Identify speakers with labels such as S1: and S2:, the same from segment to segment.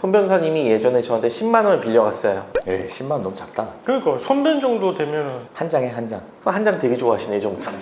S1: 손 변호사님이 예전에 저한테 10만 원을 빌려갔어요.
S2: 예, 10만 원 너무 작다.
S3: 그러니까 손변 정도 되면은
S2: 한 장에 한 장.
S1: 한 장 되게 좋아하시네, 예전부터.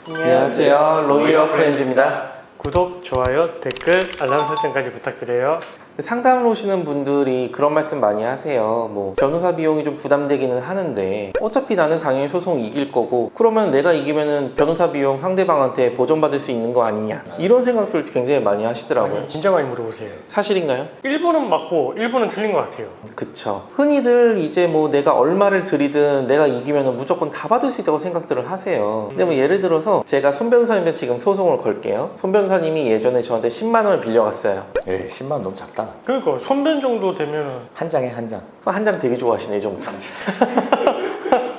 S1: 안녕하세요, 로이어 프렌즈입니다.
S3: 구독, 좋아요, 댓글, 알람 설정까지 부탁드려요.
S1: 상담을 오시는 분들이 그런 말씀 많이 하세요. 뭐 변호사 비용이 좀 부담되기는 하는데 어차피 나는 당연히 소송 이길 거고, 그러면 내가 이기면은 변호사 비용 상대방한테 보전받을 수 있는 거 아니냐, 이런 생각들 굉장히 많이 하시더라고요.
S3: 진짜 많이 물어보세요.
S1: 사실인가요?
S3: 일부는 맞고 일부는 틀린 것 같아요.
S1: 그쵸. 흔히들 이제 뭐 내가 얼마를 들이든 내가 이기면은 무조건 다 받을 수 있다고 생각들을 하세요. 근데 뭐 예를 들어서 제가 손 변호사님한테 지금 소송을 걸게요. 손 변호사님이 예전에 저한테 10만 원을 빌려갔어요.
S2: 예, 10만 원 너무 작다.
S3: 그러니까 손변 정도 되면은
S2: 한 장에 한 장.
S1: 한 장 되게 좋아하시네, 예전부터.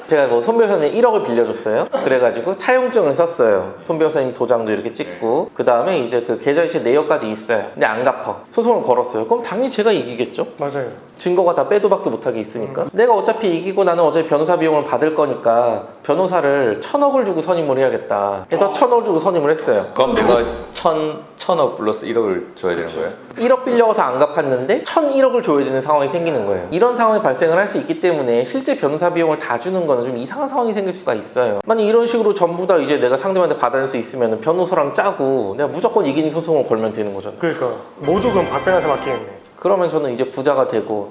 S1: 제가 뭐 손 변호사님 1억을 빌려줬어요. 그래가지고 차용증을 썼어요. 손 변호사님 도장도 이렇게 찍고, 그 다음에 이제 그 계좌이체 내역까지 있어요. 근데 안 갚아. 소송을 걸었어요. 그럼 당연히 제가 이기겠죠?
S3: 맞아요.
S1: 증거가 다 빼도 박도 못하게 있으니까. 내가 어차피 이기고 나는 어차피 변호사 비용을 받을 거니까 변호사를 1,000억을 주고 선임을 해야겠다. 그래서 1,000억을 주고 선임을 했어요.
S2: 그럼 내가 천억 플러스 1억을 줘야 되는 거예요?
S1: 1억 빌려가서 안 갚았는데 1,001억을 줘야 되는 상황이 생기는 거예요. 이런 상황이 발생을 할 수 있기 때문에 실제 변호사 비용을 다 주는 거는 좀 이상한 상황이 생길 수가 있어요. 만약 이런 식으로 전부 다 이제 내가 상대방한테 받아낼 수 있으면 변호사랑 짜고 내가 무조건 이기는 소송을 걸면 되는 거잖아요.
S3: 그러니까 모두 그럼 박 변호사 맡기겠네.
S1: 그러면 저는 이제 부자가 되고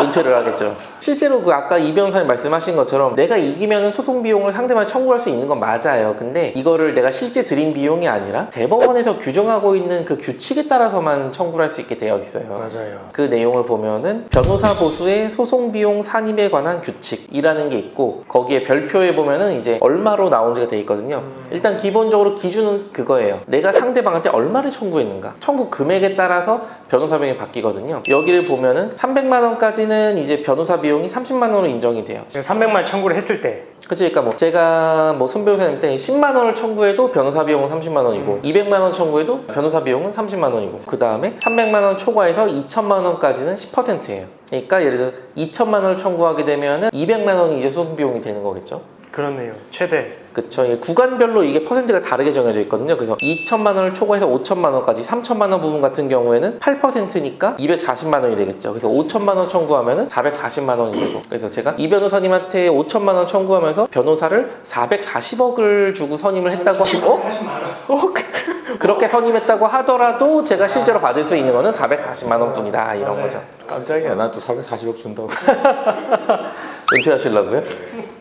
S1: 은퇴를 하겠죠. 실제로 그 아까 이 변호사님 말씀하신 것처럼 내가 이기면 소송 비용을 상대방한테 청구할 수 있는 건 맞아요. 근데 이거를 내가 실제 들인 비용이 아니라 대법원에서 규정하고 있는 그 규칙에 따라서만 청구를 할 수 있게 되어 있어요.
S3: 맞아요.
S1: 그 내용을 보면은 변호사 보수의 소송 비용 산입에 관한 규칙이라는 게 있고, 거기에 별표에 보면은 이제 얼마로 나온지가 돼 있거든요. 일단 기본적으로 기준은 그거예요. 내가 상대방한테 얼마를 청구했는가, 청구 금액에 따라서 변호사 비용이 바뀌거든요. 여기를 보면은 300만 원까지는 이제 변호사 비용이 30만 원으로 인정이 돼요.
S3: 300만 원 청구를 했을 때.
S1: 그치, 그러니까 뭐 제가 뭐 손 변호사님한테 10만 원을 청구해도 변호사 비용은 30만 원이고 200만 원 청구해도 변호사 비용은 30만 원이고, 그 다음에 300만 원 초과해서 2천만 원까지는 10%예요. 그러니까 예를 들어 2천만 원을 청구하게 되면은 200만 원이 이제 소송 비용이 되는 거겠죠.
S3: 그렇네요. 최대.
S1: 그쵸. 구간별로 이게 퍼센트가 다르게 정해져 있거든요. 그래서 2천만 원을 초과해서 5천만 원까지, 3천만 원 부분 같은 경우에는 8%니까 240만 원이 되겠죠. 그래서 5천만 원 청구하면은 440만 원이 되고, 그래서 제가 이 변호사님한테 5천만 원 청구하면서 변호사를 440억을 주고 선임을 했다고 하고, 그렇게 선임했다고 하더라도 제가 실제로 받을 수 있는 거는 440만 원 뿐이다, 이런
S3: 맞아요.
S1: 거죠.
S2: 깜짝이야. 난 또 440억 준다고.
S1: 은퇴하시려고요?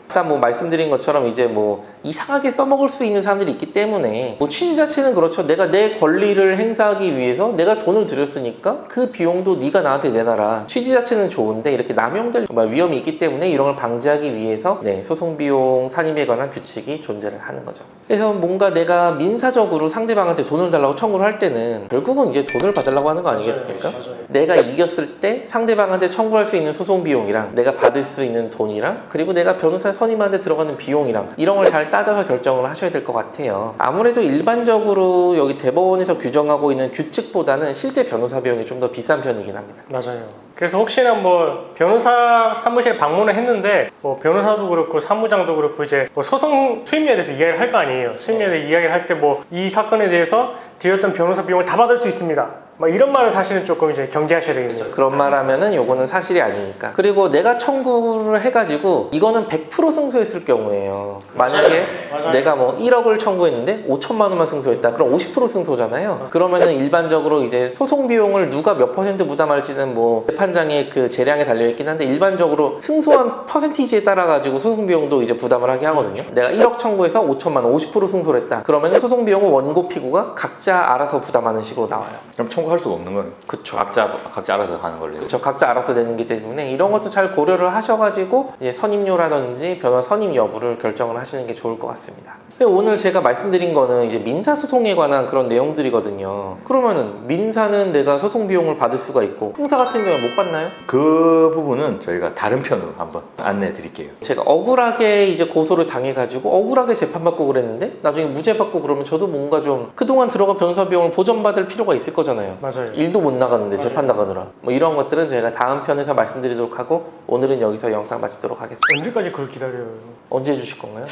S1: 아까 뭐 말씀드린 것처럼 이제 뭐 이상하게 써먹을 수 있는 사람들이 있기 때문에, 뭐 취지 자체는 그렇죠. 내가 내 권리를 행사하기 위해서 내가 돈을 들였으니까 그 비용도 네가 나한테 내놔라. 취지 자체는 좋은데 이렇게 남용될 위험이 있기 때문에 이런 걸 방지하기 위해서 소송 비용 산입에 관한 규칙이 존재를 하는 거죠. 그래서 뭔가 내가 민사적으로 상대방한테 돈을 달라고 청구를 할 때는 결국은 이제 돈을 받으려고 하는 거 아니겠습니까?
S3: 맞아요.
S1: 내가 이겼을 때 상대방한테 청구할 수 있는 소송 비용이랑 내가 받을 수 있는 돈이랑, 그리고 내가 변호사 선임하는데 들어가는 비용이랑, 이런 걸 잘 따져서 결정을 하셔야 될 것 같아요. 아무래도 일반적으로 여기 대법원에서 규정하고 있는 규칙보다는 실제 변호사 비용이 좀 더 비싼 편이긴 합니다.
S3: 맞아요. 그래서 혹시나 뭐 변호사 사무실에 방문을 했는데 뭐 변호사도 그렇고 사무장도 그렇고 이제 뭐 소송 수임료에 대해서 이야기를 할 거 아니에요. 수임료에 대해서 이야기를 할 때 뭐 이 사건에 대해서 드렸던 변호사 비용을 다 받을 수 있습니다, 막 이런 말을 사실은 조금 이제 경계하셔야 되겠네요.
S1: 그런 말 하면은 요거는 사실이 아니니까. 그리고 내가 청구를 해가지고 이거는 100% 승소했을 경우에요. 만약에
S3: 맞아요.
S1: 내가 뭐 1억을 청구했는데 5천만 원만 승소했다, 그럼 50% 승소잖아요. 그러면은 일반적으로 이제 소송 비용을 누가 몇 퍼센트 부담할지는 뭐 재판장의 그 재량에 달려있긴 한데, 일반적으로 승소한 퍼센티지에 따라 가지고 소송 비용도 이제 부담을 하게 하거든요. 내가 1억 청구해서 5천만 원, 50% 승소를 했다, 그러면은 소송 비용은 원고 피고가 각자 알아서 부담하는 식으로 나와요.
S2: 그럼 청구할 수가 없는 거네.
S1: 그쵸.
S2: 각자 알아서 하는 걸로.
S1: 그쵸. 각자 알아서 내는 게 때문에 이런 것도 잘 고려를 하셔가지고 이제 선임료라든지 변호사 선임 여부를 결정을 하시는 게 좋을 것 같습니다. 근데 오늘 제가 말씀드린 거는 이제 민사소송에 관한 그런 내용들이거든요. 그러면은 민사는 내가 소송 비용을 받을 수가 있고 형사 같은 경우는 못 받나요?
S2: 그 부분은 저희가 다른 편으로 한번 안내해 드릴게요.
S1: 제가 억울하게 이제 고소를 당해가지고 억울하게 재판받고 그랬는데 나중에 무죄 받고 그러면 저도 뭔가 좀 그동안 들어간 변호사 비용을 보전받을 필요가 있을 거잖아요.
S3: 맞아요.
S1: 일도 못 나가는데 재판 나가느라. 뭐 이런 것들은 저희가 다음 편에서 말씀드리도록 하고, 오늘은 여기서 영상 마치도록 하겠습니다.
S3: 언제까지 그걸 기다려요?
S1: 언제 해주실 건가요?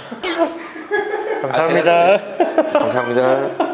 S3: 감사합니다.
S1: 감사합니다.